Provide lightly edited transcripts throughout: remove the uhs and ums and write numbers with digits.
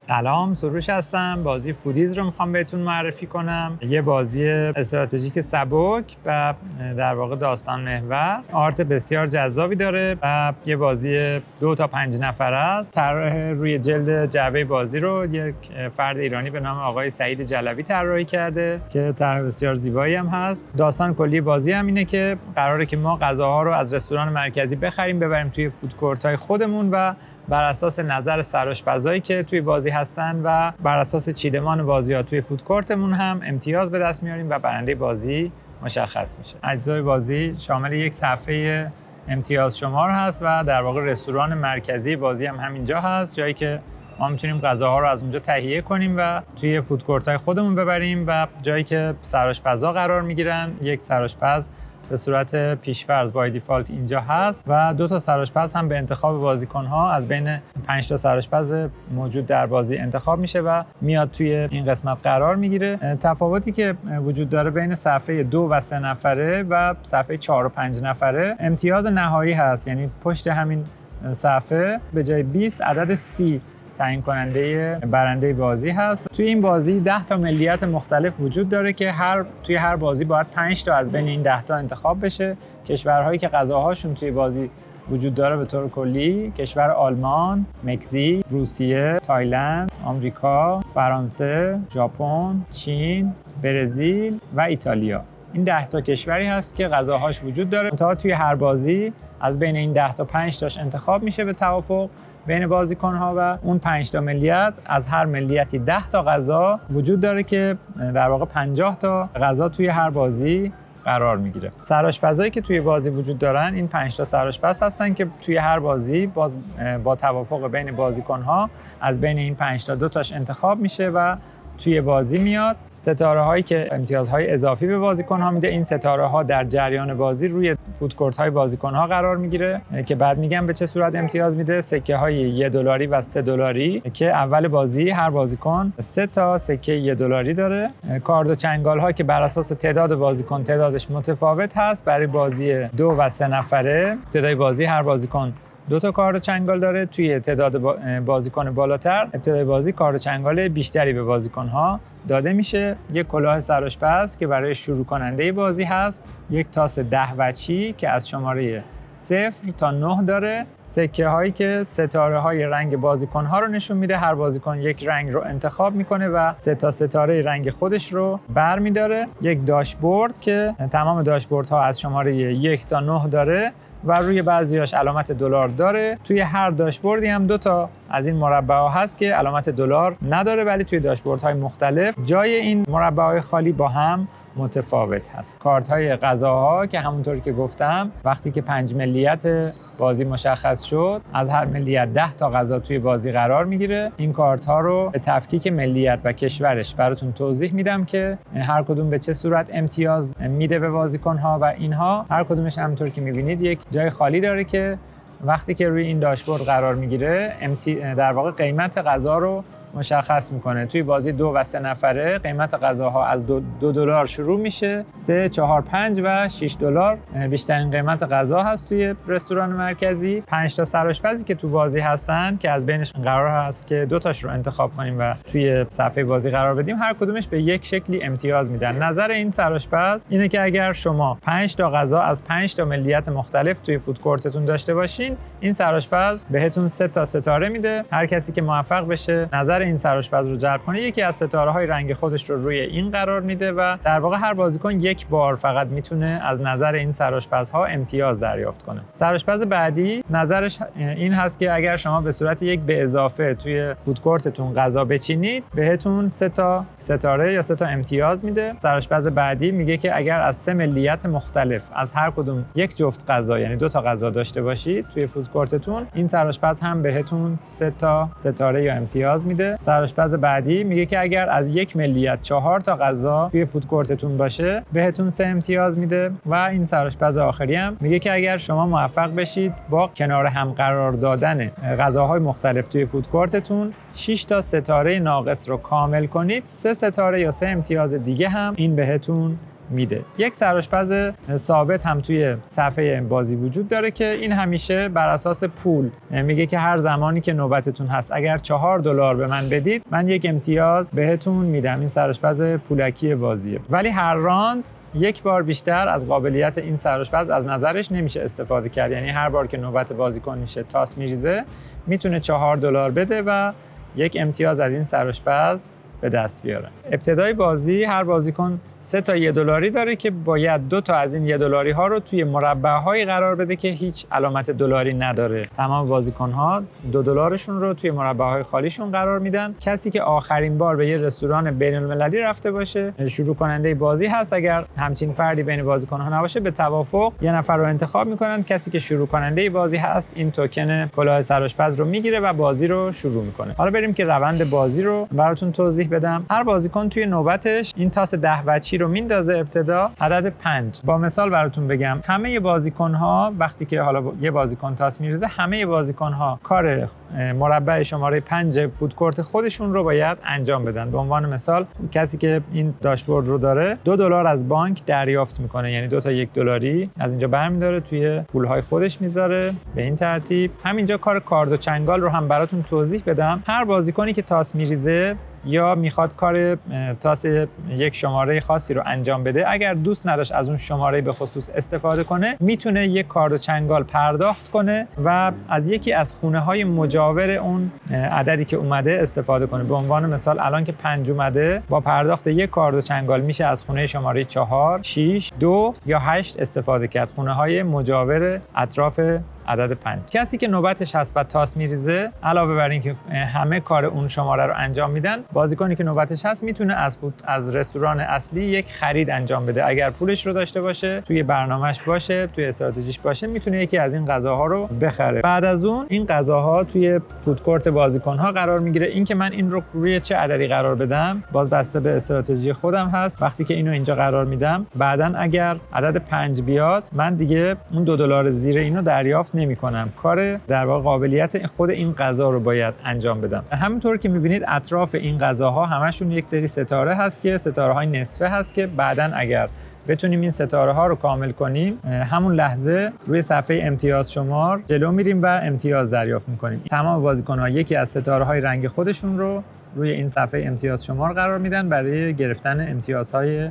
سلام، سروش هستم. بازی فودیز رو میخوام بهتون معرفی کنم. یه بازی استراتژیک سبک و در واقع داستان محور، آرت بسیار جذابی داره و یه بازی 2 تا 5 نفره است. طراح روی جلد جعبه بازی رو یک فرد ایرانی به نام آقای سعید جلوی طراحی کرده که طرح بسیار زیبایی هم هست. داستان کلی بازی هم اینه که قراره که ما غذاها رو از رستوران مرکزی بخریم ببریم توی فودکورت‌های خودمون و بر اساس نظر سرآشپزایی که توی بازی هستن و بر اساس چیدمان بازی‌ها توی فودکورتمون هم امتیاز به دست میاریم و برنده بازی مشخص میشه. اجزای بازی شامل یک صفحه امتیاز شمار هست و در واقع رستوران مرکزی بازی هم همینجا هست، جایی که ما میتونیم غذاها رو از اونجا تهیه کنیم و توی فودکورت‌های خودمون ببریم و جایی که سرآشپزا قرار میگیرن. یک سرآشپز به صورت پیش‌فرض بای دیفالت اینجا هست و 2 تا سرآشپز هم به انتخاب بازیکن‌ها از بین 5 تا سرآشپز موجود در بازی انتخاب میشه و میاد توی این قسمت قرار میگیره. تفاوتی که وجود داره بین صفحه 2 و 3 نفره و صفحه 4 و 5 نفره امتیاز نهایی هست، یعنی پشت همین صفحه به جای 20 عدد 30 تعیین کننده برنده بازی هست. توی این بازی 10 تا ملیت مختلف وجود داره که توی هر بازی باید 5 تا از بین این 10 تا انتخاب بشه. کشورهایی که غذاهاشون توی بازی وجود داره به طور کلی کشور آلمان، مکزیک، روسیه، تایلند، آمریکا، فرانسه، ژاپن، چین، برزیل و ایتالیا. این 10 تا کشوری هست که غذاهاش وجود داره. تا توی هر بازی از بین این 10 تا 5 تاش انتخاب میشه به توافق بین بازیکن‌ها و اون 5 تا ملیت از هر ملیتی 10 تا غذا وجود داره که در واقع 50 تا غذا توی هر بازی قرار میگیره. سرآشپزایی که توی بازی وجود دارن این 5 تا سرآشپز هستن که توی هر بازی با توافق بین بازیکن‌ها از بین این 5 تا 2 تاش انتخاب میشه و توی بازی میاد. ستاره هایی که امتیازهای اضافی به بازیکن ها میده، این ستاره ها در جریان بازی روی فودکورت های بازیکن ها قرار میگیره که بعد میگم به چه صورت امتیاز میده. سکه های 1 دلاری و 3 دلاری که اول بازی هر بازیکن 3 تا سکه 1 دلاری داره. کارد و چنگال ها که بر اساس تعداد بازیکن تعدادش متفاوت هست. برای بازی 2 و 3 نفره ابتدای بازی هر بازیکن 2 تا کارد و چنگال داره. توی تعداد بازیکن بالاتر ابتدای بازی کارد و چنگال بیشتری به بازیکن‌ها داده میشه. یک کلاه سرآشپز که برای شروع کننده بازی هست. یک تاس 10 وچی که از شماره 0 تا 9 داره. سکه هایی که ستاره های رنگ بازیکن ها رو نشون میده. هر بازیکن یک رنگ رو انتخاب میکنه و 3 تا ستاره رنگ خودش رو برمیداره. یک داشبورد که تمام داشبورد ها از شماره 1 تا 9 داره و روی بعضیاش علامت دلار داره. توی هر داشبوردی هم 2 تا از این مربع‌ها هست که علامت دلار نداره، ولی توی داشبوردهای مختلف جای این مربع‌های خالی با هم متفاوت هست. کارت‌های غذاها که همونطوری که گفتم وقتی که 5 ملیت بازی مشخص شد از هر ملیت 10 تا غذا توی بازی قرار میگیره. این کارت ها رو به تفکیک ملیت و کشورش براتون توضیح میدم که هر کدوم به چه صورت امتیاز میده به بازیکن ها و اینها. هر کدومش همونطور که میبینید یک جای خالی داره که وقتی که روی این داشبورد قرار میگیره در واقع قیمت غذا رو مشخص میکنه. توی بازی 2 و 3 نفره قیمت غذاها از 2 دلار شروع میشه. 3، 4، 5 و 6 دلار بیشترین قیمت غذا هست توی رستوران مرکزی. 5 تا سرآشپزی که تو بازی هستن که از بینش قرار هست که 2 تاش رو انتخاب کنیم و توی صفحه بازی قرار بدیم، هر کدومش به یک شکلی امتیاز میدن. نظر این سرآشپز اینه که اگر شما 5 تا غذا از 5 تا ملیت مختلف توی فودکورتتون داشته باشین، این سرآشپز بهتون 3 تا ستاره میده. هر کسی که موفق بشه نظر این سرآشپز رو جلب کنه یکی از ستاره‌های رنگ خودش رو روی این قرار میده و در واقع هر بازیکن یک بار فقط میتونه از نظر این سرآشپزها امتیاز دریافت کنه. سرآشپز بعدی نظرش این هست که اگر شما به صورت یک به اضافه توی فودکورتتون غذا بچینید بهتون 3 تا ستاره یا 3 تا امتیاز میده. سرآشپز بعدی میگه که اگر از 3 ملیت مختلف از هر کدوم یک جفت غذا یعنی 2 تا غذا داشته باشید توی فودکورتتون، این سرآشپز هم بهتون 3 تا ستاره یا امتیاز میده. سرآشپز بعدی میگه که اگر از یک ملیت 4 تا غذا توی فودکورتتون باشه بهتون 3 امتیاز میده. و این سرآشپز آخری هم میگه که اگر شما موفق بشید با کنار هم قرار دادن غذاهای مختلف توی فودکورتتون 6 تا ستاره ناقص رو کامل کنید، 3 ستاره یا 3 امتیاز دیگه هم این بهتون میده. یک سرآشپز ثابت هم توی صفحه بازی وجود داره که این همیشه بر اساس پول میگه که هر زمانی که نوبتتون هست اگر $4 به من بدید من یک امتیاز بهتون میدم. این سرآشپز پولکی بازیه. ولی هر راند یک بار بیشتر از قابلیت این سرآشپز از نظرش نمیشه استفاده کرد. یعنی هر بار که نوبت بازیکن میشه تاس میریزه میتونه $4 بده و یک امتیاز از این سرآشپز به دست بیاره. ابتدای بازی هر بازیکن 3 تا $1 داره که باید 2 تا از این $1 ها رو توی مربع‌هایی قرار بده که هیچ علامت دلاری نداره. تمام بازیکن‌ها $2 رو توی مربع‌های خالیشون قرار میدن. کسی که آخرین بار به یه رستوران بین‌المللی رفته باشه شروع کننده بازی هست. اگر همچین فردی بین بازیکن‌ها نباشه به توافق یه نفر رو انتخاب میکنن. کسی که شروع کننده بازی هست این توکن کلاه سرآشپز رو میگیره و بازی رو شروع میکنه. حالا بریم که روند بازی رو براتون توضیح بدم. هر بازیکن توی نوبتش این تاس 10 وجهی رو میندازه ابتدا عدد 5. با مثال براتون بگم همه بازیکن‌ها وقتی که حالا یه بازیکن تاس میریزه همه بازیکن‌ها کار مربع شماره 5 فودکورت خودشون رو باید انجام بدن. به عنوان مثال کسی که این داشبورد رو داره $2 از بانک دریافت میکنه، یعنی 2 تا $1 از اینجا برمی‌داره توی پول‌های خودش میذاره. به این ترتیب همینجا کار کارد و چنگال رو هم براتون توضیح بدم. هر بازیکنی که تاس میریزه یا میخواد کار تاس یک شماره خاصی رو انجام بده اگر دوست نداشت از اون شماره به خصوص استفاده کنه میتونه یک کارد و چنگال پرداخت کنه و از یکی از خونه‌های مجاور اون عددی که اومده استفاده کنه. به عنوان مثال الان که 5 اومده با پرداخت یک کارد و چنگال میشه از خونه شماره 4 6 2 یا 8 استفاده کرد. خونه‌های مجاور اطراف عدد 5. کسی که نوبتش هست و تاس میریزه علاوه بر اینکه همه کار اون شماره رو انجام میدن بازیکنی که نوبتش هست میتونه از رستوران اصلی یک خرید انجام بده. اگر پولش رو داشته باشه توی برنامه‌اش باشه توی استراتژیش باشه میتونه یکی از این غذاها رو بخره. بعد از اون این غذاها توی فودکورت بازیکن‌ها قرار میگیره. اینکه من این رو روی چه عددی قرار بدم باز بسته به استراتژی خودم هست. وقتی که اینو اینجا قرار میدم بعدن اگر عدد 5 بیاد من دیگه اون $2 زیر اینو دریافت نمی‌کنم. کار در واقع قابلیت خود این غذا رو باید انجام بدم. همونطور که می‌بینید اطراف این غذاها همشون یک سری ستاره هست که ستاره‌های نصفه هست که بعدن اگر بتونیم این ستاره ها رو کامل کنیم همون لحظه روی صفحه امتیاز شمار جلو میریم و امتیاز دریافت می‌کنیم. تمام بازیکن‌ها یکی از ستاره‌های رنگ خودشون رو روی این صفحه امتیاز شمار قرار میدن برای گرفتن امتیازهای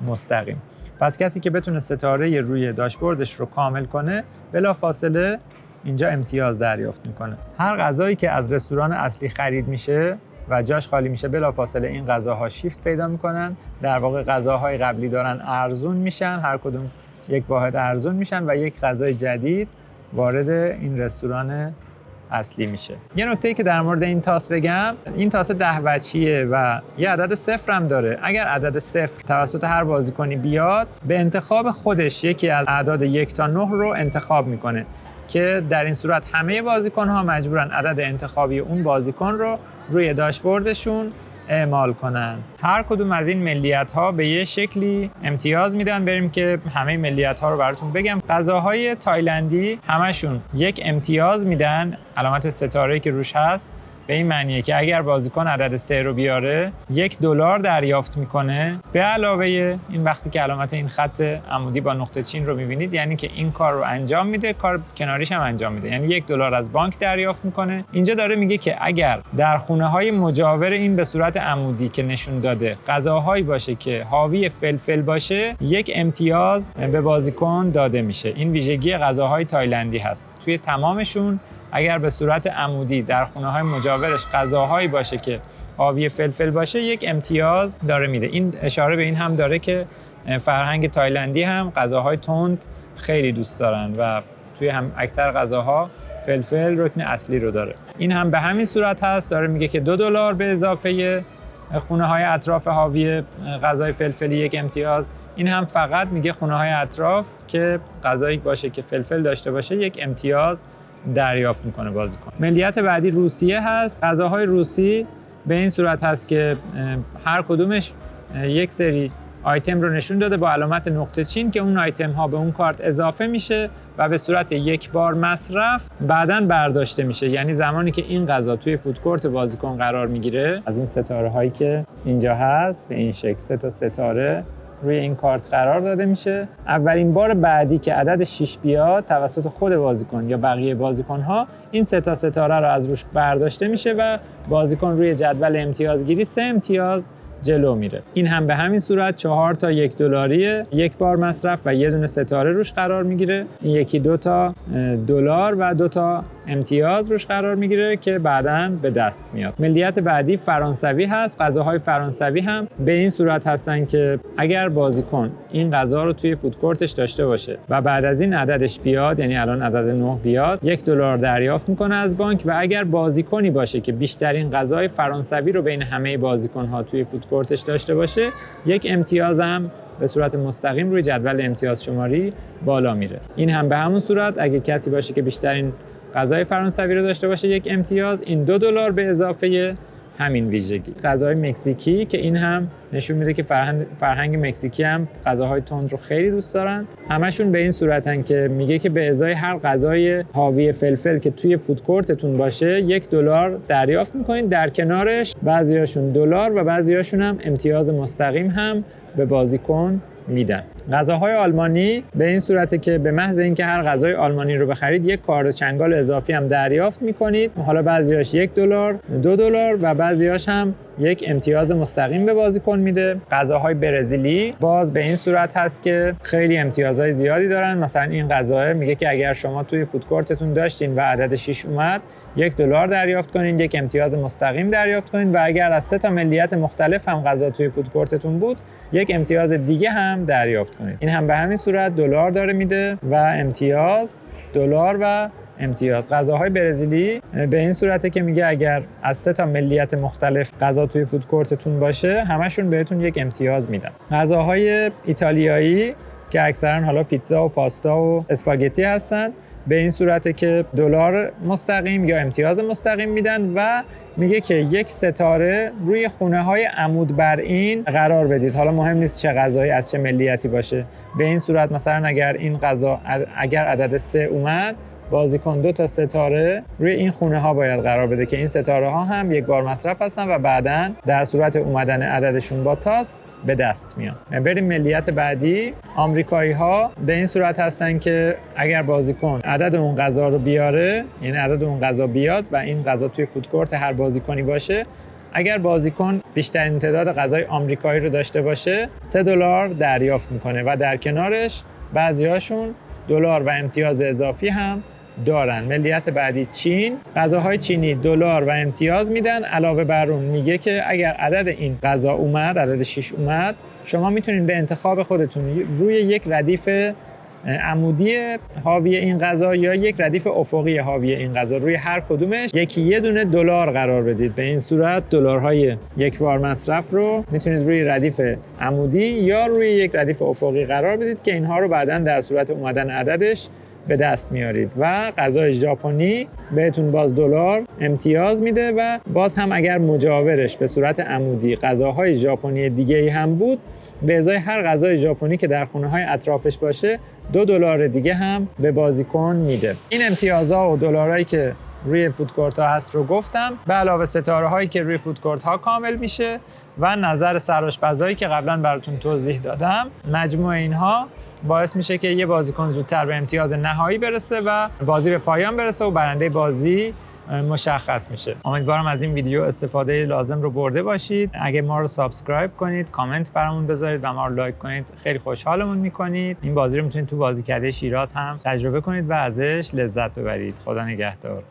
مستقیم. پس کسی که بتونه ستاره روی داشبوردش رو کامل کنه بلافاصله اینجا امتیاز دریافت میکنه. هر غذایی که از رستوران اصلی خرید میشه و جاش خالی میشه بلافاصله این غذاها شیفت پیدا میکنن. در واقع غذاهای قبلی دارن ارزون میشن، هر کدوم یک واحد ارزون میشن و یک غذای جدید وارد این رستوران اصلی میشه. یه نکته‌ای که در مورد این تاس بگم، این تاس 10 وجهیه و یه عدد 0 هم داره. اگر عدد 0 توسط هر بازیکنی بیاد به انتخاب خودش یکی از اعداد 1 تا 9 رو انتخاب میکنه که در این صورت همه بازیکن‌ها مجبورن عدد انتخابی اون بازیکن رو روی داشبوردشون اعمال کنن. هر کدوم از این ملیت‌ها به یه شکلی امتیاز میدن. بریم که همه ملیت‌ها رو براتون بگم. غذاهای تایلندی همشون یک امتیاز میدن، علامت ستاره‌ای که روش هست به این معنیه که اگر بازیکن عدد 3 رو بیاره $1 دریافت میکنه. به علاوه این وقتی که علامت این خط عمودی با نقطه چین رو میبینید یعنی که این کار رو انجام میده، کار کناریش هم انجام میده، یعنی $1 از بانک دریافت میکنه. اینجا داره میگه که اگر در خونه‌های مجاور این به صورت عمودی که نشون داده غذاهایی باشه که حاوی فلفل باشه یک امتیاز به بازیکن داده میشه. این ویژگی غذاهای تایلندی هست. توی تمامشون اگر به صورت عمودی در خونه‌های مجاورش غذاهایی باشه که حاوی فلفل باشه یک امتیاز داره میده. این اشاره به این هم داره که فرهنگ تایلندی هم غذاهای تند خیلی دوست دارن و توی هم اکثر غذاها فلفل رکن اصلی رو داره. این هم به همین صورت هست، داره میگه که $2 به اضافه خونه‌های اطراف حاوی غذای فلفلی یک امتیاز. این هم فقط میگه خونه‌های اطراف که غذایی باشه که فلفل داشته باشه یک امتیاز دریافت میکنه بازیکن. ملیت بعدی روسیه هست. غذاهای روسی به این صورت هست که هر کدومش یک سری آیتم رو نشون داده با علامت نقطه چین که اون آیتم ها به اون کارت اضافه میشه و به صورت یک بار مصرف بعداً برداشته میشه. یعنی زمانی که این غذا توی فودکورت بازیکن قرار میگیره از این ستاره هایی که اینجا هست به این شکل 3 تا ستاره روی این کارت قرار داده میشه. اولین بار بعدی که عدد 6 بیاد توسط خود بازیکن یا بقیه بازیکن‌ها، این 3 تا ستاره رو از روش برداشته میشه و بازیکن روی جدول امتیازگیری 3 امتیاز جلو میره. این هم به همین صورت 4 تا $1 یک بار مصرف و یه دونه ستاره روش قرار میگیره. این یکی 2 تا دلار و 2 تا امتیاز روش قرار میگیره که بعداً به دست میاد. ملیت بعدی فرانسوی هست. غذاهای فرانسوی هم به این صورت هستن که اگر بازیکن این غذا رو توی فودکورتش داشته باشه و بعد از این عددش بیاد، یعنی الان عدد 9 بیاد، $1 دریافت میکنه از بانک و اگر بازیکنی باشه که بیشترین غذای فرانسوی رو بین همه بازیکن‌ها توی فودکورتش داشته باشه، یک امتیاز هم به صورت مستقیم روی جدول امتیاز شماری بالا میره. این هم به همون صورت اگه کسی باشه که بیشترین غذای فرانسوی رو داشته باشه یک امتیاز، این $2 به اضافه همین ویژگی. غذای مکزیکی که این هم نشون میده که فرهنگ مکزیکی هم غذاهای تند رو خیلی دوست دارن. همشون به این صورتن که میگه که به ازای هر غذای حاوی فلفل که توی فودکورتتون باشه $1 دریافت میکنین. در کنارش بعضیاشون $1 و بعضیاشون هم امتیاز مستقیم هم به بازیکن میدن. غذاهای آلمانی به این صورته که به محض اینکه هر غذای آلمانی رو بخرید یک کارت چنگال اضافی هم دریافت میکنید. حالا بعضیاش $1، $2 و بعضیاش هم یک امتیاز مستقیم به بازیکن میده. غذاهای برزیلی باز به این صورت هست که خیلی امتیازهای زیادی دارن. مثلا این غذا میگه که اگر شما توی فودکورتتون داشتین و عدد 6 اومد، $1 دریافت کنین، یک امتیاز مستقیم دریافت کنین و اگر از 3 تا ملیت مختلف هم غذا توی فودکورتتون بود، یک امتیاز دیگه هم دریافت کنید. این هم به همین صورت $1 داره میده و امتیاز، $1 و امتیاز. غذاهای برزیلی به این صورته که میگه اگر از 3 تا ملیت مختلف غذا توی فودکورتتون باشه، همشون بهتون یک امتیاز میدن. غذاهای ایتالیایی که اکثرا حالا پیتزا و پاستا و اسپاگتی هستن، به این صورته که $1 مستقیم یا امتیاز مستقیم میدن و میگه که یک ستاره روی خونه‌های عمود بر این قرار بدید. حالا مهم نیست چه غذایی از چه ملیتی باشه. به این صورت مثلا اگر این غذا اگر عدد 3 اومد، بازیکن 2 تا ستاره روی این خونه ها باید قرار بده که این ستاره ها هم یک بار مصرف هستن و بعداً در صورت اومدن عددشون با تاس به دست میان. بریم ملیت بعدی. آمریکایی ها به این صورت هستن که اگر بازیکن عدد اون غذا رو بیاره، یعنی عدد اون غذا بیاد و این غذا توی فودکورت هر بازیکنی باشه، اگر بازیکن بیشترین تعداد غذای آمریکایی رو داشته باشه، $3 دریافت میکنه و در کنارش بعضیاشون $1 و امتیاز اضافی هم دارن. ملیت بعدی چین. غذاهای چینی $1 و امتیاز میدن. علاوه بر اون میگه که اگر عدد این غذا اومد، عدد 6 اومد، شما میتونین به انتخاب خودتون روی یک ردیف عمودی حاوی این غذا یا یک ردیف افقی حاوی این غذا، روی هر کدومش یه دونه $1 قرار بدید. به این صورت $های یک بار مصرف رو میتونید روی ردیف عمودی یا روی یک ردیف افقی قرار بدید که اینها رو بعداً در صورت اومدن عددش به دست میارید. و غذای ژاپنی بهتون باز $1 امتیاز میده و باز هم اگر مجاورش به صورت عمودی غذاهای ژاپنی دیگه‌ای هم بود، به ازای هر غذای ژاپنی که در خونه‌های اطرافش باشه $2 دیگه هم به بازیکن میده. این امتیازها و $هایی که روی فودکورت ها هست رو گفتم، به علاوه ستاره هایی که روی فودکورت ها کامل میشه و نظر سرآشپزایی که قبلا براتون توضیح دادم. مجموع اینها باعث میشه که یه بازیکن زودتر به امتیاز نهایی برسه و بازی به پایان برسه و برنده بازی مشخص میشه. امیدوارم از این ویدیو استفاده لازم رو برده باشید. اگه ما رو سابسکرایب کنید، کامنت برامون بذارید و ما رو لایک کنید، خیلی خوشحالمون میکنید. این بازی رو میتونید تو بازیکده شیراز هم تجربه کنید و ازش لذت ببرید. خدا نگهدار.